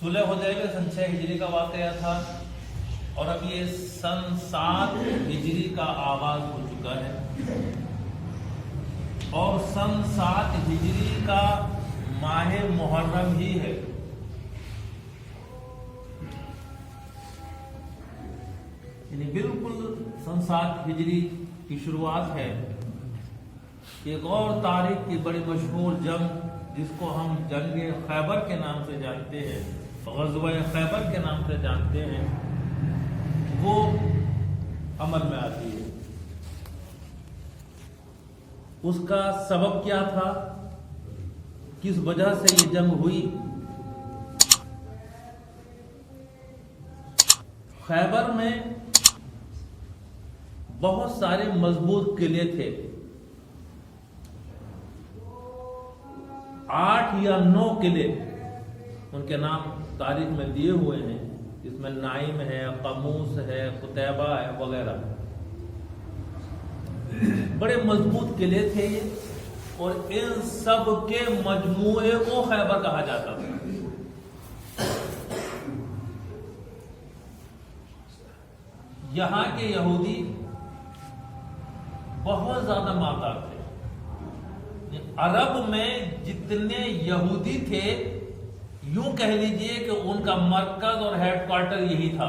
صلح حدیبیہ سن 6 ہجری کا واقعہ تھا اور اب یہ سن 7 ہجری کا آغاز ہو چکا ہے اور سن 7 ہجری کا ماہ محرم ہی ہے۔ یعنی بالکل سن 7 ہجری کی شروعات ہے۔ ایک اور تاریخ کی بڑی مشہور جنگ جس کو ہم جنگ خیبر کے نام سے جانتے ہیں، غزوہ خیبر کے نام سے جانتے ہیں، وہ عمل میں آتی ہے۔ اس کا سبب کیا تھا، کس وجہ سے یہ جنگ ہوئی؟ خیبر میں بہت سارے مضبوط قلعے تھے، 8 یا 9 قلعے ان کے نام تاریخ میں دیے ہوئے ہیں، جس میں نائم ہے، قموس ہے، قتیبہ ہے وغیرہ۔ بڑے مضبوط قلعے تھے یہ، اور ان سب کے مجموعے کو خیبر کہا جاتا تھا۔ یہاں کے یہودی بہت زیادہ مالدار تھے۔ عرب میں جتنے یہودی تھے، یوں کہہ لیجئے کہ ان کا مرکز اور ہیڈ کوارٹر یہی تھا،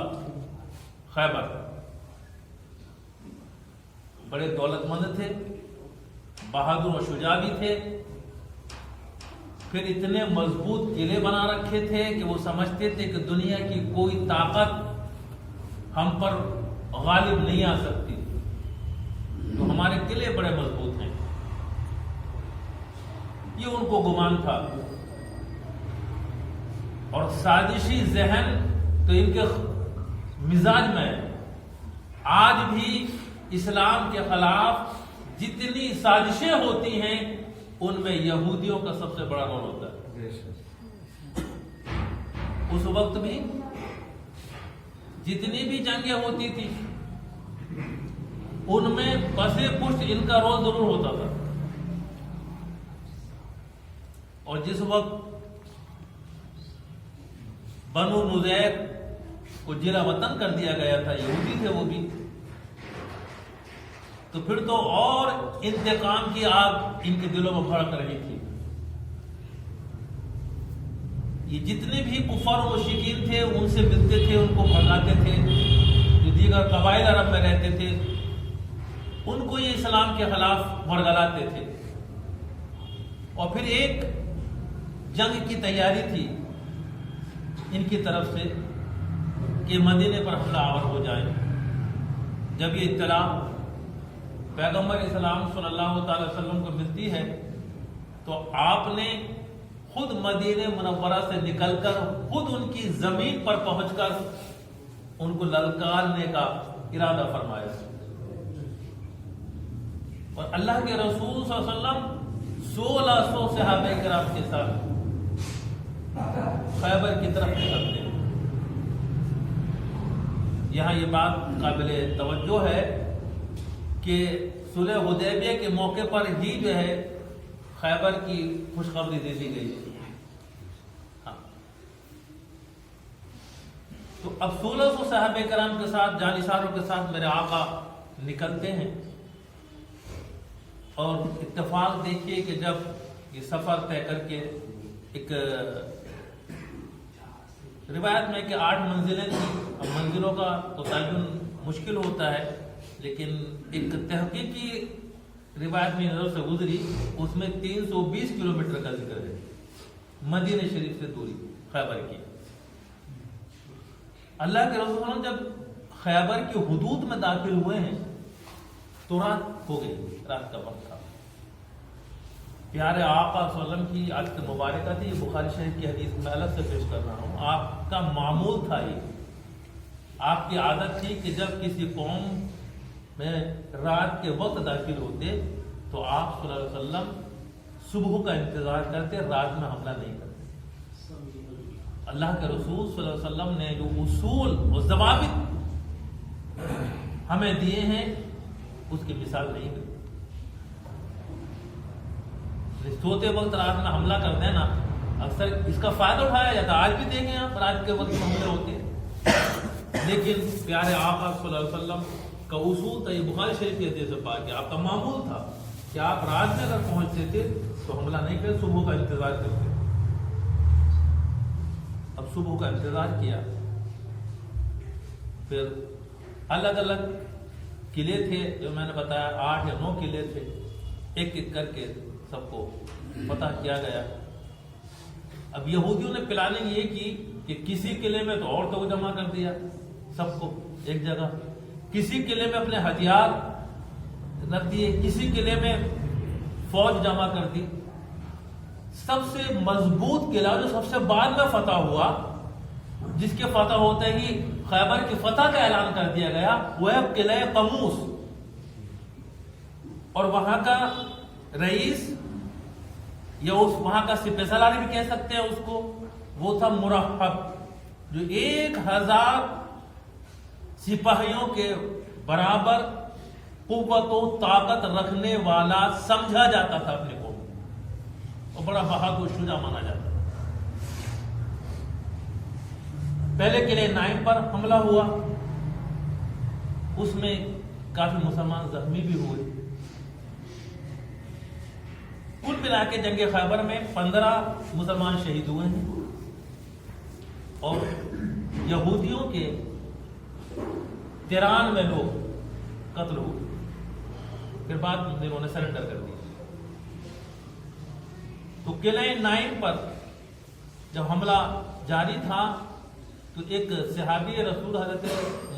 خیبر۔ بڑے دولت مند تھے، بہادر و شجاع بھی تھے، پھر اتنے مضبوط قلعے بنا رکھے تھے کہ وہ سمجھتے تھے کہ دنیا کی کوئی طاقت ہم پر غالب نہیں آ سکتی، تو ہمارے قلعے بڑے مضبوط ہیں، یہ ان کو گمان تھا۔ اور سازشی ذہن تو ان کے مزاج میں، آج بھی اسلام کے خلاف جتنی سازشیں ہوتی ہیں ان میں یہودیوں کا سب سے بڑا رول ہوتا ہے۔ اس وقت بھی جتنی بھی جنگیں ہوتی تھی ان میں پسے پشت ان کا رول ضرور ہوتا تھا۔ اور جس وقت بنو نذیر کو جلا وطن کر دیا گیا تھا، یہودی تھے وہ بھی، تو پھر تو اور انتقام کی آگ ان کے دلوں میں بھڑک رہی تھی۔ یہ جتنے بھی کفار و مشرکین تھے ان سے ملتے تھے، ان کو بھگاتے تھے، جو دیگر قبائل عرب میں رہتے تھے ان کو یہ اسلام کے خلاف ورگلاتے تھے۔ اور پھر ایک جنگ کی تیاری تھی ان کی طرف سے کہ مدینے پر حملہ آور ہو جائے۔ جب یہ اطلاع پیغمبر اسلام صلی اللہ تعالی وسلم کو ملتی ہے تو آپ نے خود مدینہ منورہ سے نکل کر خود ان کی زمین پر پہنچ کر ان کو للکارنے کا ارادہ فرمایا، اور اللہ کے رسول صلی اللہ علیہ وسلم 1600 صحابہ کرام کے ساتھ خیبر کی طرف نکلتے ہیں۔ یہاں یہ بات قابل توجہ ہے کہ صلح حدیبیہ کے موقع پر ہی جو ہے خیبر کی خوشخبری دے دی گئی۔ تو اب 1600 صحابہ کرام کے ساتھ، جانثاروں کے ساتھ میرے آقا نکلتے ہیں، اور اتفاق دیکھیے کہ جب یہ سفر طے کر کے، ایک روایت میں کہ 8 منزلیں تھیں، اب منزلوں کا تو تعین مشکل ہوتا ہے، لیکن ایک تحقیقی روایت میں نظر سے گزری، اس میں 320 کلومیٹر کا ذکر ہے مدینہ شریف سے دوری خیبر کی۔ اللہ کے رسول جب خیبر کی حدود میں داخل ہوئے ہیں تو رات ہو گئی، رات کا وقت تھا۔ پیارے آقا صلی اللہ علیہ وسلم کی عادت مبارکہ تھی، بخاری شریف کی حدیث میں الگ سے پیش کر رہا ہوں، آپ کا معمول تھا، یہ آپ کی عادت تھی کہ جب کسی قوم میں رات کے وقت داخل ہوتے تو آپ صلی اللہ علیہ وسلم صبح کا انتظار کرتے، رات میں حملہ نہیں کرتے۔ اللہ کے رسول صلی اللہ علیہ وسلم نے جو اصول و ضوابط ہمیں دیے ہیں اس کی مثال نہیں ہے۔ سوتے وقت رات میں حملہ کر دینا اکثر اس کا فائدہ اٹھایا جاتا ہے، آج بھی دیکھیں آپ، آج کے وقت حملے ہوتے ہیں، لیکن پیارے آقا صلی اللہ علیہ وسلم کا اصول تھا، یہ بخاری شریف کی حدیث سے پاک ہے، آپ کا معمول تھا کہ آپ رات میں اگر پہنچتے تھے تو حملہ نہیں کرتے، صبح کا انتظار کرتے۔ اب صبح کا انتظار کیا، پھر الگ الگ قلعے تھے جو میں نے بتایا 8 یا 9 قلعے تھے، ایک ایک کر کے سب کو فتح کیا گیا۔ اب یہودیوں نے پلاننگ یہ کی کہ کسی قلعے میں تو عورتوں کو جمع کر دیا، سب کو ایک جگہ، کسی قلعے میں اپنے ہتھیار رکھ دیے، کسی قلعے میں فوج جمع کر دی۔ سب سے مضبوط قلعہ جو سب سے بعد میں فتح ہوا، جس کے فتح ہوتے ہی خیبر کی فتح کا اعلان کر دیا گیا، وہ ہے قلعہ قموس، اور وہاں کا رئیس یا وہاں کا سپہ سالار بھی کہہ سکتے ہیں اس کو، وہ تھا مرحب، جو 1000 سپاہیوں کے برابر قوت و طاقت رکھنے والا سمجھا جاتا تھا اپنے کو، اور بڑا بہادر شجاع مانا جاتا تھا۔ پہلے قلعہ نائم پر حملہ ہوا، اس میں کافی مسلمان زخمی بھی ہوئے۔ کل ملا کے جنگ خیبر میں 15 مسلمان شہید ہوئے ہیں، اور یہودیوں کے 93 لوگ قتل ہوئے، پھر بعد میں انہوں نے سرنڈر کر دیا۔ تو قلعہ نائم پر جب حملہ جاری تھا تو ایک صحابی رسول حضرت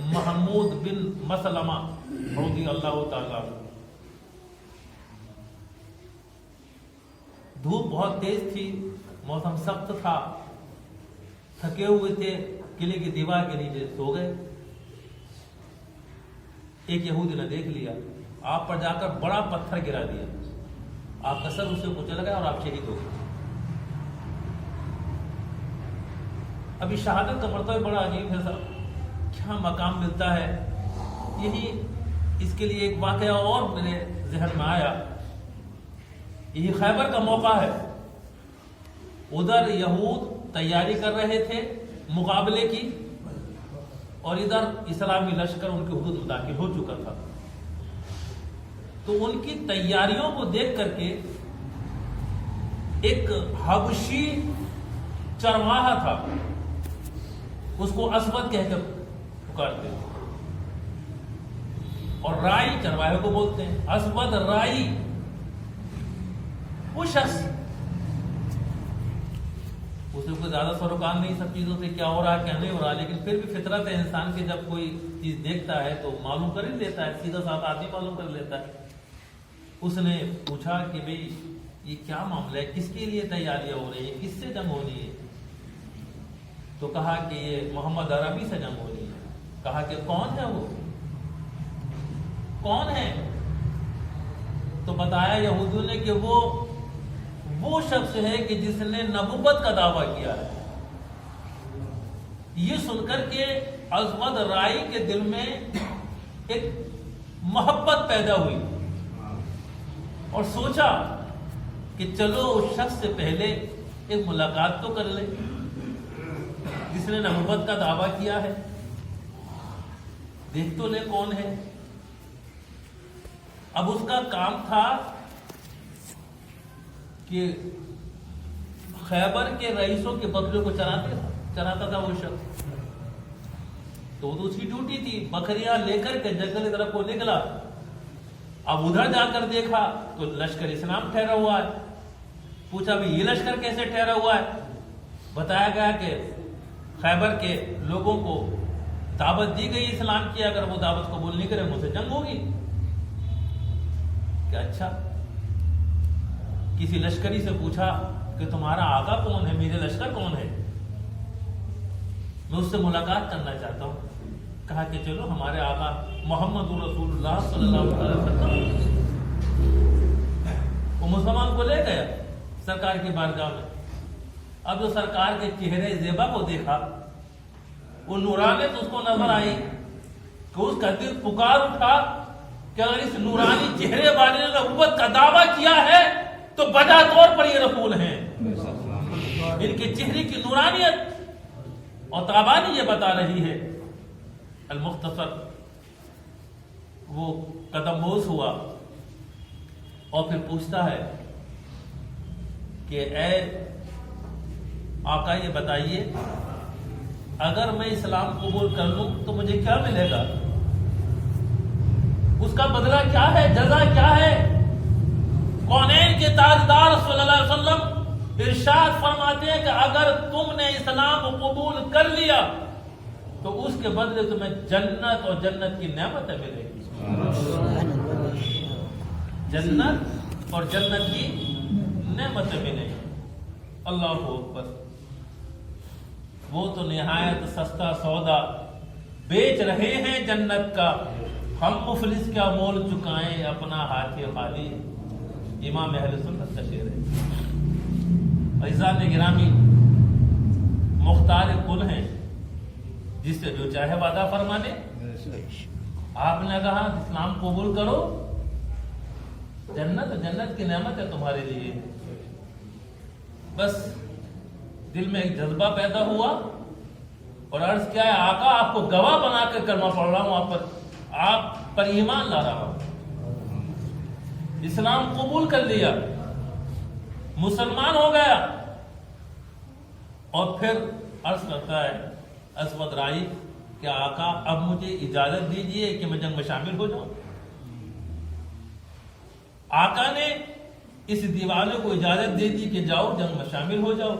محمود بن مسلمہ رضی اللہ تعالیٰ، دھوپ بہت تیز تھی، موسم سخت تھا، تھکے ہوئے تھے، قلعے کی دیوار کے نیچے سو گئے۔ ایک یہودی نے دیکھ لیا، آپ پر جا کر بڑا پتھر گرا دیا، آپ کا سر اسے کچل گیا اور آپ شہید ہو گئے۔ ابھی شہادت کا مرتبہ بڑا عجیب ہے صاحب، کیا مقام ملتا ہے۔ یہی اس کے لیے ایک واقعہ اور میرے ذہن میں آیا، یہی خیبر کا موقع ہے، ادھر یہود تیاری کر رہے تھے مقابلے کی، اور ادھر اسلامی لشکر ان کی حدود میں داخل ہو چکا تھا۔ تو ان کی تیاریوں کو دیکھ کر کے ایک حبشی چرواہا تھا، اس کو اسود کہہ کر پکارتے تھے، اور رائی چرواہے کو بولتے ہیں، اسود رائی۔ وہ شخص، اسے کوئی زیادہ سروکار نہیں سب چیزوں سے، کیا ہو رہا ہے کیا نہیں ہو رہا، لیکن پھر بھی فطرت ہے انسان کے، جب کوئی چیز دیکھتا ہے تو معلوم کر ہی لیتا ہے، سیدھا سادہ آدمی معلوم کر لیتا ہے۔ اس نے پوچھا کہ بھئی یہ کیا معاملہ ہے، کس کے لیے تیاریاں ہو رہی ہیں، کس سے جنگ ہونی ہے؟ تو کہا کہ یہ محمد عربی سے جنگ ہونی ہے۔ کہا کہ کون ہے وہ، کون ہے؟ تو بتایا یہودیوں نے کہ وہ شخص ہے کہ جس نے نبوت کا دعویٰ کیا ہے۔ یہ سن کر کے اسود رائی کے دل میں ایک محبت پیدا ہوئی، اور سوچا کہ چلو اس شخص سے پہلے ایک ملاقات تو کر لیں جس نے نبوت کا دعویٰ کیا ہے، دیکھ تو لے کون ہے۔ اب اس کا کام تھا کہ خیبر کے رئیسوں کے بدلے کو چراتا تھا وہ شخص، تو اس کی ڈیوٹی تھی، بکریاں لے کر کے جنگل کی طرف کو نکلا۔ اب ادھر جا کر دیکھا تو لشکر اسلام ٹھہرا ہوا ہے، پوچھا بھی یہ لشکر کیسے ٹھہرا ہوا ہے؟ بتایا گیا کہ خیبر کے لوگوں کو دعوت دی گئی اسلام کی، اگر وہ دعوت قبول نہیں کرے مجھ سے جنگ ہوگی۔ کہ اچھا، کسی لشکری سے پوچھا کہ تمہارا آقا کون ہے، میرے لشکر کون ہے، میں اس سے ملاقات کرنا چاہتا ہوں۔ کہا کہ چلو ہمارے آقا محمد رسول اللہ صلی اللہ علیہ وسلم، وہ مسلمان کو لے گیا سرکار کی بارگاہ میں۔ اب جو سرکار کے چہرے زیبا کو دیکھا، وہ نورانیت اس کو نظر آئی کہ اس کا دل پکار اٹھا کہ اگر اس نورانی چہرے والے نے نبوت کا دعویٰ کیا ہے تو بجا طور پر یہ رسول ہیں، ان کے چہرے کی نورانیت اور تابانی یہ بتا رہی ہے۔ المختصر وہ قدم بوس ہوا اور پھر پوچھتا ہے کہ اے آقا یہ بتائیے اگر میں اسلام قبول کر لوں تو مجھے کیا ملے گا؟ اس کا بدلہ کیا ہے؟ جزا کیا ہے؟ کونین کے تاجدار صلی اللہ علیہ وسلم ارشاد فرماتے ہیں کہ اگر تم نے اسلام قبول کر لیا تو اس کے بدلے تمہیں جنت اور جنت کی نعمتیں ملے گی۔ جنت اور جنت کی نعمتیں ملیں گی۔ اللہ اکبر۔ وہ تو نہایت سستا سودا بیچ رہے ہیں جنت کا، ہم مفلس کیا مول چکائیں اپنا ہاتھ خالی۔ امام اہل سنت کا شعر ہے۔ عزیزان گرامی، مختار کل ہیں جس سے جو چاہے وعدہ فرمانے۔ آپ نے کہا اسلام قبول کرو، جنت کی نعمت ہے تمہارے لیے۔ بس دل میں ایک جذبہ پیدا ہوا اور عرض کیا ہے آقا آپ کو گواہ بنا کر کلمہ پڑھ رہا ہوں، آپ پر ایمان لا رہا ہوں، اسلام قبول کر لیا، مسلمان ہو گیا۔ اور پھر عرض کرتا ہے اسود رائی کہ آقا اب مجھے اجازت دیجئے کہ میں جنگ میں شامل ہو جاؤں۔ آقا نے اس دیوانے کو اجازت دے دی کہ جاؤ جنگ میں شامل ہو جاؤ۔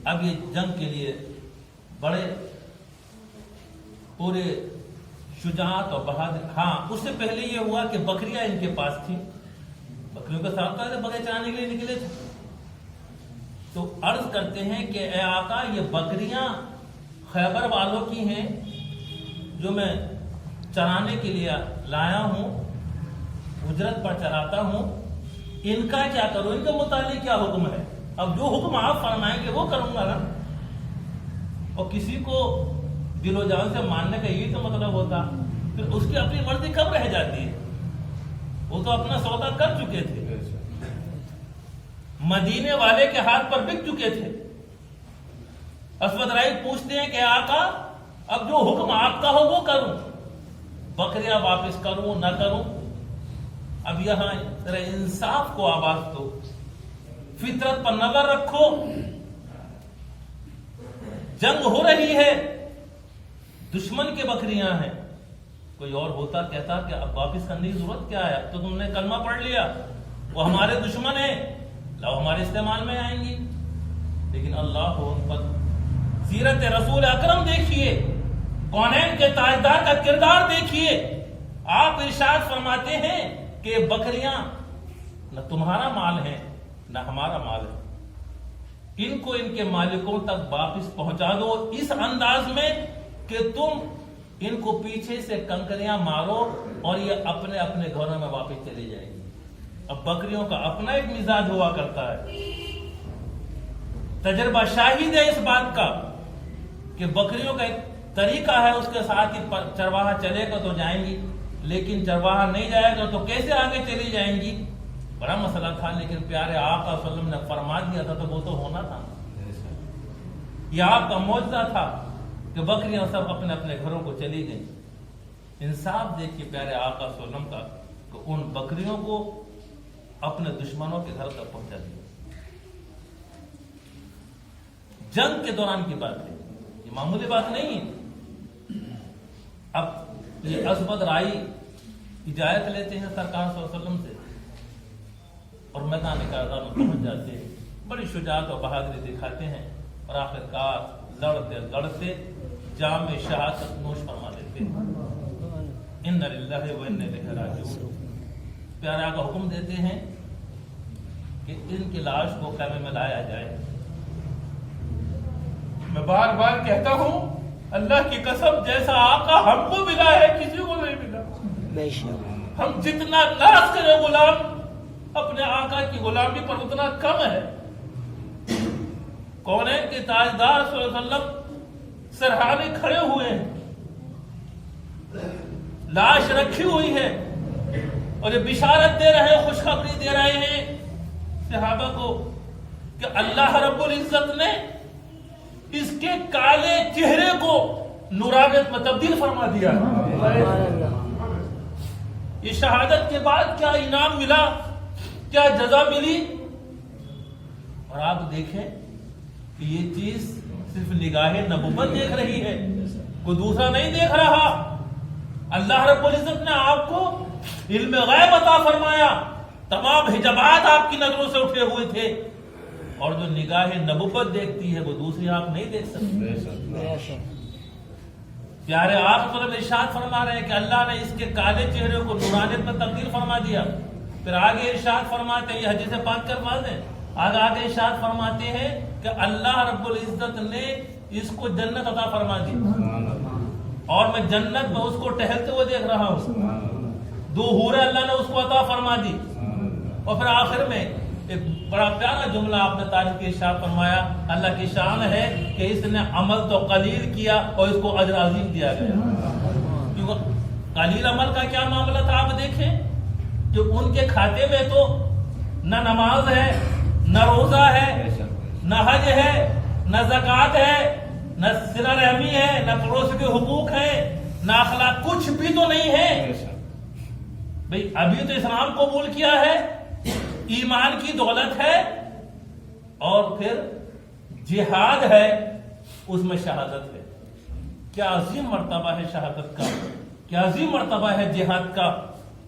اب یہ جنگ کے لیے بڑے پورے شجاعت اور بہادر۔ ہاں اس سے پہلے یہ ہوا کہ بکریاں ان کے پاس تھیں، بکریوں کا ساتھ تھا، بکرے چرانے کے لیے نکلے تھے۔ تو عرض کرتے ہیں کہ اے آقا یہ بکریاں خیبر والوں کی ہیں جو میں چرانے کے لیے لایا ہوں، اجرت پر چراتا ہوں، ان کا کیا کروں، ان کے متعلق کیا حکم ہے؟ اب جو حکم آپ فرمائیں گے وہ کروں گا نا۔ اور کسی کو دل و جان سے ماننے کا یہی تو مطلب ہوتا، پھر اس کی اپنی مرضی کب رہ جاتی ہے؟ وہ تو اپنا سودا کر چکے تھے، مدینے والے کے ہاتھ پر بک چکے تھے۔ اسود رائی پوچھتے ہیں کہ آقا اب جو حکم آپ کا ہو وہ کروں، بکریاں واپس کروں نہ کروں؟ اب یہاں ذرا انصاف کو آواز دو، فطرت پر نظر رکھو۔ جنگ ہو رہی ہے، دشمن کے بکریاں ہیں، کوئی اور ہوتا کہتا کہ اب واپس کرنے کی ضرورت کیا ہے، اب تو تم نے کلمہ پڑھ لیا، وہ ہمارے دشمن ہیں، لاؤ ہمارے استعمال میں آئیں گی۔ لیکن اللہ اکبر، سیرت رسول اکرم دیکھیے، کونین کے تاجدار کا کردار دیکھیے۔ آپ ارشاد فرماتے ہیں کہ بکریاں نہ تمہارا مال ہے نہ ہمارا مال ہے، ان کو ان کے مالکوں تک واپس پہنچا دو اس انداز میں کہ تم ان کو پیچھے سے کنکریاں مارو اور یہ اپنے اپنے گھروں میں واپس چلی جائیں گی۔ اب بکریوں کا اپنا ایک مزاج ہوا کرتا ہے، تجربہ شاہد ہے اس بات کا کہ بکریوں کا ایک طریقہ ہے، اس کے ساتھ ہی چرواہا چلے گا تو جائیں گی، لیکن چرواہا نہیں جائے گا تو کیسے آگے چلی جائیں گی؟ بڑا مسئلہ تھا، لیکن پیارے آقا صلی اللہ علیہ وسلم نے فرما دیا تھا تو وہ تو ہونا تھا۔ یہ آپ کا معجزہ تھا کہ بکریاں سب اپنے اپنے گھروں کو چلی گئیں۔ انصاف دیکھیے پیارے آقا صلی اللہ علیہ وسلم کا کہ ان بکریوں کو اپنے دشمنوں کے گھر تک پہنچا دیا۔ جنگ کے دوران کی بات ہے، یہ معمولی بات نہیں ہے۔ اب یہ اسود رائی اجازت لیتے ہیں سرکار صلی اللہ علیہ وسلم سے اور میدان کارزار میں پہنچ جاتے ہیں، بڑی شجاعت اور بہادری دکھاتے ہیں اور آخرکار لڑتے لڑتے جام شہادت نوش فرما دیتے ہیں۔ ان للہ و انا الیہ راجعون۔ پیارے آقا حکم دیتے ہیں کہ ان کی لاش کو خیمے میں لایا جائے۔ میں بار بار کہتا ہوں اللہ کی قسم جیسا آقا ہم کو ملا ہے کسی کو نہیں ملا۔ ہم جتنا ناز کرے غلام اپنے آقا کی غلامی پر اتنا کم ہے۔ کونین کے تاجدار صلی اللہ علیہ وسلم سرہانے کھڑے ہوئے ہیں، لاش رکھی ہوئی ہے اور یہ بشارت دے رہے ہیں، خوشخبری دے رہے ہیں صحابہ کو کہ اللہ رب العزت نے اس کے کالے چہرے کو نورانیت میں تبدیل فرما دیا. یہ شہادت کے بعد کیا انعام ملا, کیا جزا ملی. اور آپ دیکھیں کہ یہ چیز صرف نگاہ نبوت دیکھ رہی ہے, کوئی دوسرا نہیں دیکھ رہا. اللہ رب العزت نے آپ کو علم غیب عطا فرمایا, تمام حجابات آپ کی نظروں سے اٹھے ہوئے تھے, اور جو نگاہ نبوت دیکھتی ہے وہ دوسری آپ نہیں دیکھ سکتے. پیارے آپ پر ارشاد فرما رہے ہیں کہ اللہ نے اس کے کالے چہرے کو نورانیت میں تبدیل فرما دیا. پھر آگے ارشاد فرماتے ہیں, یہ حدیث پاک کر بات ہے, آگے ارشاد فرماتے ہیں کہ اللہ رب العزت نے اس کو جنت عطا فرما دی, اور میں جنت میں اس کو ٹہلتے ہوئے دیکھ رہا ہوں. 2 حوریں اللہ نے اس کو عطا فرما دی. اور پھر آخر میں ایک بڑا پیارا جملہ آپ نے تاریخ کے ارشاد فرمایا, اللہ کی شان ہے کہ اس نے عمل تو قلیل کیا اور اس کو اجر عظیم دیا گیا. کیونکہ قلیل عمل کا کیا معاملہ تھا آپ دیکھیں کہ ان کے کھاتے میں تو نہ نماز ہے, نہ روزہ ہے, نہ حج ہے, نہ زکوٰۃ ہے, نہ صلہ رحمی ہے, نہ پڑوسی کے حقوق ہے, نہ اخلاق, کچھ بھی تو نہیں ہے. بھئی ابھی تو اسلام قبول کیا ہے, ایمان کی دولت ہے, اور پھر جہاد ہے, اس میں شہادت ہے. کیا عظیم مرتبہ ہے شہادت کا, کیا عظیم مرتبہ ہے جہاد کا.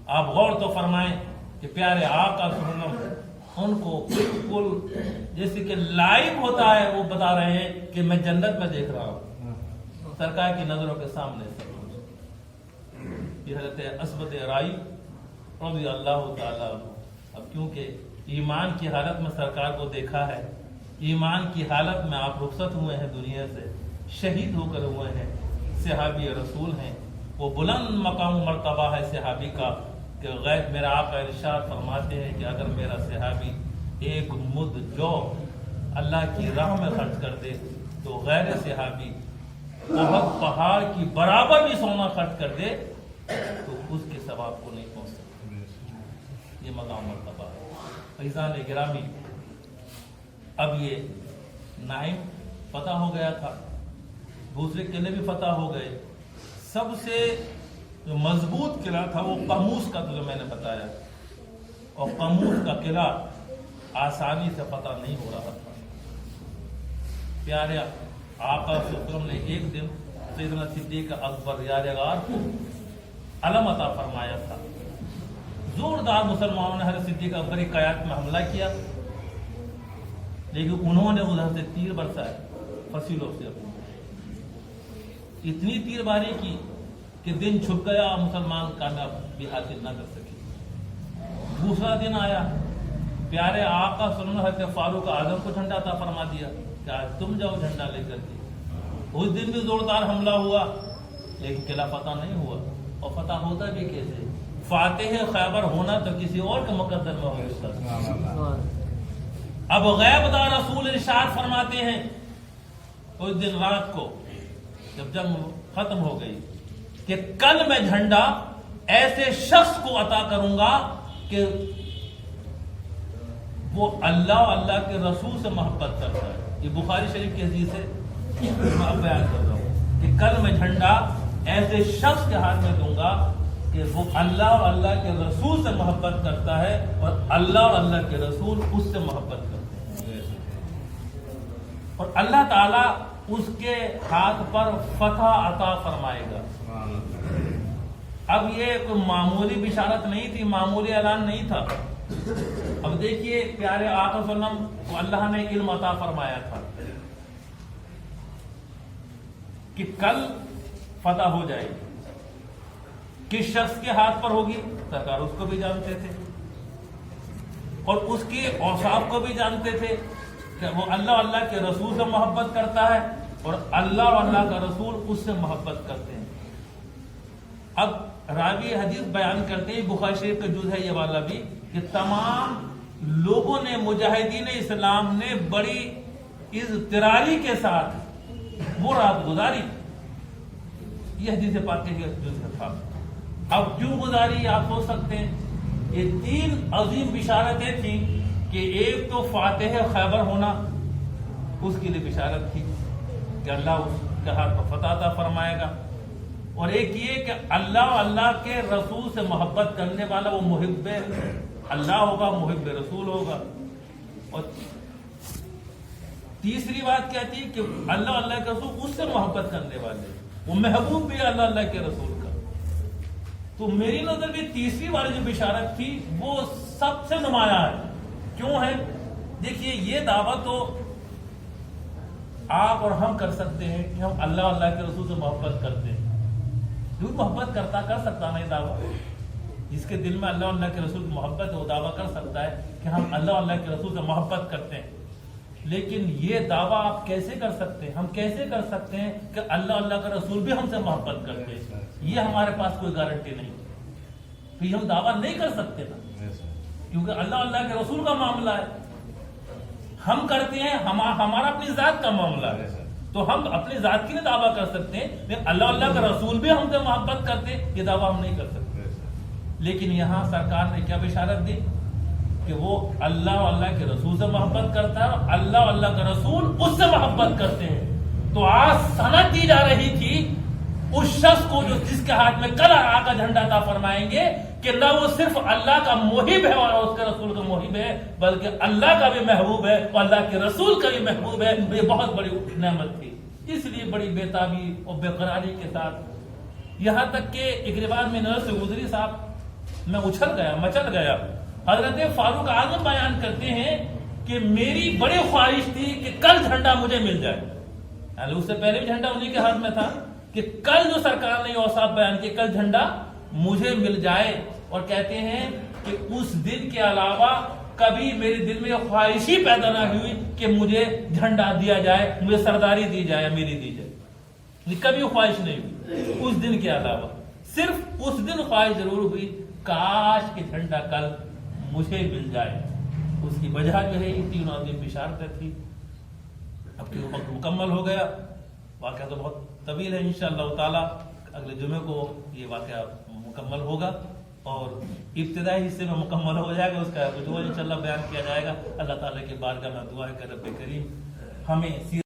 آپ غور تو فرمائیں کہ پیارے آقا صلی اللہ علیہ وسلم ان کو بالکل جیسے کہ لائیو ہوتا ہے, وہ بتا رہے ہیں کہ میں جنت میں دیکھ رہا ہوں, سرکار کی نظروں کے سامنے. یہ حضرت اسود رائی رضی اللہ تعالیٰ. اب کیونکہ ایمان کی حالت میں سرکار کو دیکھا ہے, ایمان کی حالت میں آپ رخصت ہوئے ہیں دنیا سے, شہید ہو کر ہوئے ہیں, صحابی رسول ہیں, وہ بلند مقام و مرتبہ ہے صحابی کا کہ غیر میرا آقا ارشاد فرماتے ہیں کہ اگر میرا صحابی ایک مد جو اللہ کی راہ میں خرچ کر دے تو غیر صحابی بہت پہاڑ کی برابر بھی سونا خرچ کر دے تو اس کے ثواب کو نہیں پہنچ سکتا. یہ مقام مرتبہ ہے. فیضان گرامی, اب یہ نائم فتح ہو گیا تھا, دوسرے قلعے بھی فتح ہو گئے. سب سے جو مضبوط قلعہ تھا وہ قموس کا تھا جو میں نے بتایا, اور قموس کا قلعہ آسانی سے فتح نہیں ہو رہا تھا. پیارے آقا صلی اللہ علیہ وسلم نے ایک دن سیدنا صدیق اکبر یادگار کو علم عطا فرمایا تھا. زوردار مسلمانوں نے حضرت صدیق اکبر کی قیادت میں حملہ کیا, لیکن انہوں نے ادھر سے تیر برسائے فصیلوں سے, اتنی تیر باری کی کہ دن چھپ گیا اور مسلمان کامیاب بھی حاصل نہ کر سکے. دوسرا دن آیا, پیارے آقا صلی اللہ علیہ وسلم حضرت فاروق اعظم کو جھنڈا عطا فرما دیا کہ آج تم جاؤ جھنڈا لے کر کے. اس دن بھی زوردار حملہ ہوا, لیکن قلعہ فتح نہیں ہوا. اور فتح ہوتا بھی کیسے, فاتح خیبر ہونا تو کسی اور کے مقدر میں ہوگا. اب غیب دار رسول ارشاد فرماتے ہیں اس دن رات کو جب جنگ ختم ہو گئی کہ کل میں جھنڈا ایسے شخص کو عطا کروں گا کہ وہ اللہ اور اللہ کے رسول سے محبت کرتا ہے. یہ بخاری شریف کی حدیث ہے, میں اب بیان کر رہا ہوں کہ کل میں جھنڈا ایسے شخص کے ہاتھ میں دوں گا کہ وہ اللہ اور اللہ کے رسول سے محبت کرتا ہے, اور اللہ اور اللہ کے رسول اس سے محبت کرتے ہیں, اور اللہ تعالیٰ اس کے ہاتھ پر فتح عطا فرمائے گا. اب یہ کوئی معمولی بشارت نہیں تھی, معمولی اعلان نہیں تھا. اب دیکھیے پیارے آقا صلی اللہ علیہ وسلم کو اللہ نے علم عطا فرمایا تھا کہ کل فتح ہو جائے گی. کس شخص کے ہاتھ پر ہوگی سرکار اس کو بھی جانتے تھے, اور اس کے اوصاف کو بھی جانتے تھے کہ وہ اللہ اللہ کے رسول سے محبت کرتا ہے, اور اللہ اور اللہ کا رسول اس سے محبت کرتے ہیں. اب راوی حدیث بیان کرتے ہیں, بخاری شریف کا جز ہے یہ والا بھی, کہ تمام لوگوں نے, مجاہدین اسلام نے بڑی اضطراری کے ساتھ وہ رات گزاری. یہ حدیث پاک کے جز تھا. اب کیوں گزاری آپ سوچ سکتے ہیں, یہ 3 عظیم بشارتیں تھیں کہ ایک تو فاتح خیبر ہونا اس کے لیے بشارت تھی کہ اللہ اس کے ہاتھ پر فتح عطا فرمائے گا، اور ایک یہ کہ اللہ کے رسول سے محبت کرنے والا وہ محب اللہ ہوگا، محب رسول ہوگا۔ اور تیسری بات کیا تھی کہ اللہ کے رسول اس سے محبت کرنے والے، وہ محبوب بھی اللہ کے رسول کا۔ تو میری نظر میں تیسری والی جو بشارت تھی وہ سب سے نمایاں ہے۔ کیوں ہے؟ دیکھیے، یہ دعویٰ تو آپ اور ہم کر سکتے ہیں کہ ہم اللہ کے رسول سے محبت کرتے ہیں، جو محبت کر سکتا نا یہ دعویٰ، جس کے دل میں اللہ کے رسول کی محبت ہے وہ دعویٰ کر سکتا ہے کہ ہم اللہ کے رسول سے محبت کرتے ہیں۔ لیکن یہ دعویٰ آپ کیسے کر سکتے ہیں؟ ہم کیسے کر سکتے ہیں کہ اللہ کا رسول بھی ہم سے محبت کرتے ہیں؟ یہ ہمارے پاس کوئی گارنٹی نہیں، تو یہ ہم دعویٰ نہیں کر سکتے نا، کیونکہ اللہ کے رسول کا معاملہ ہے۔ ہم کرتے ہیں، ہمارا اپنی ذات کا معاملہ ہے، تو ہم اپنی ذات کی نہیں دعویٰ کر سکتے ہیں، لیکن اللہ کا رسول بھی ہم سے محبت کرتے ہیں، یہ دعویٰ ہم نہیں کر سکتے۔ لیکن یہاں سرکار نے کیا بشارت دی کہ وہ اللہ کے رسول سے محبت کرتا ہے، اور اللہ کا رسول اس سے محبت کرتے ہیں۔ تو آج سند دی جا رہی تھی اس شخص کو جس کے ہاتھ میں کل آقا جھنڈا عطا فرمائیں گے کہ نہ وہ صرف اللہ کا محب ہے اور اس کے رسول کا محب ہے، بلکہ اللہ کا بھی محبوب ہے اور اللہ کے رسول کا بھی محبوب ہے۔ یہ بہت بڑی نعمت تھی، اس لیے بڑی بےتابی اور بے قراری کے ساتھ، یہاں تک کہ ایک روایت میں نظر سے گزری صاحب، میں مچل گیا۔ حضرت فاروق اعظم بیان کرتے ہیں کہ میری بڑی خواہش تھی کہ کل جھنڈا مجھے مل جائے، یعنی اس سے پہلے بھی جھنڈا انہیں کے ہاتھ میں تھا، کہ کل جو سرکار نے اوصاف بیان کیے کل جھنڈا مجھے مل جائے۔ اور کہتے ہیں کہ اس دن کے علاوہ کبھی میرے دل میں یہ خواہش ہی پیدا نہ ہوئی کہ مجھے جھنڈا دیا جائے، مجھے سرداری دی جائے، میری دی جائے، کبھی خواہش نہیں ہوئی اس دن کے علاوہ۔ صرف اس دن خواہش ضرور ہوئی، کاش کہ جھنڈا کل مجھے مل جائے۔ اس کی وجہ جو ہے یہ تین عظیم بشارتیں تھی۔ اب کہ وقت مکمل ہو گیا، واقعہ تو بہت طویل ہے، انشاءاللہ تعالی اگلے جمعے کو یہ واقعہ مکمل ہوگا اور ابتدائی حصے میں مکمل ہو جائے گا، اس کا جو انشاءاللہ بیان کیا جائے گا۔ اللہ تعالیٰ کے بارگاہ میں دعا ہے کہ رب کریم ہمیں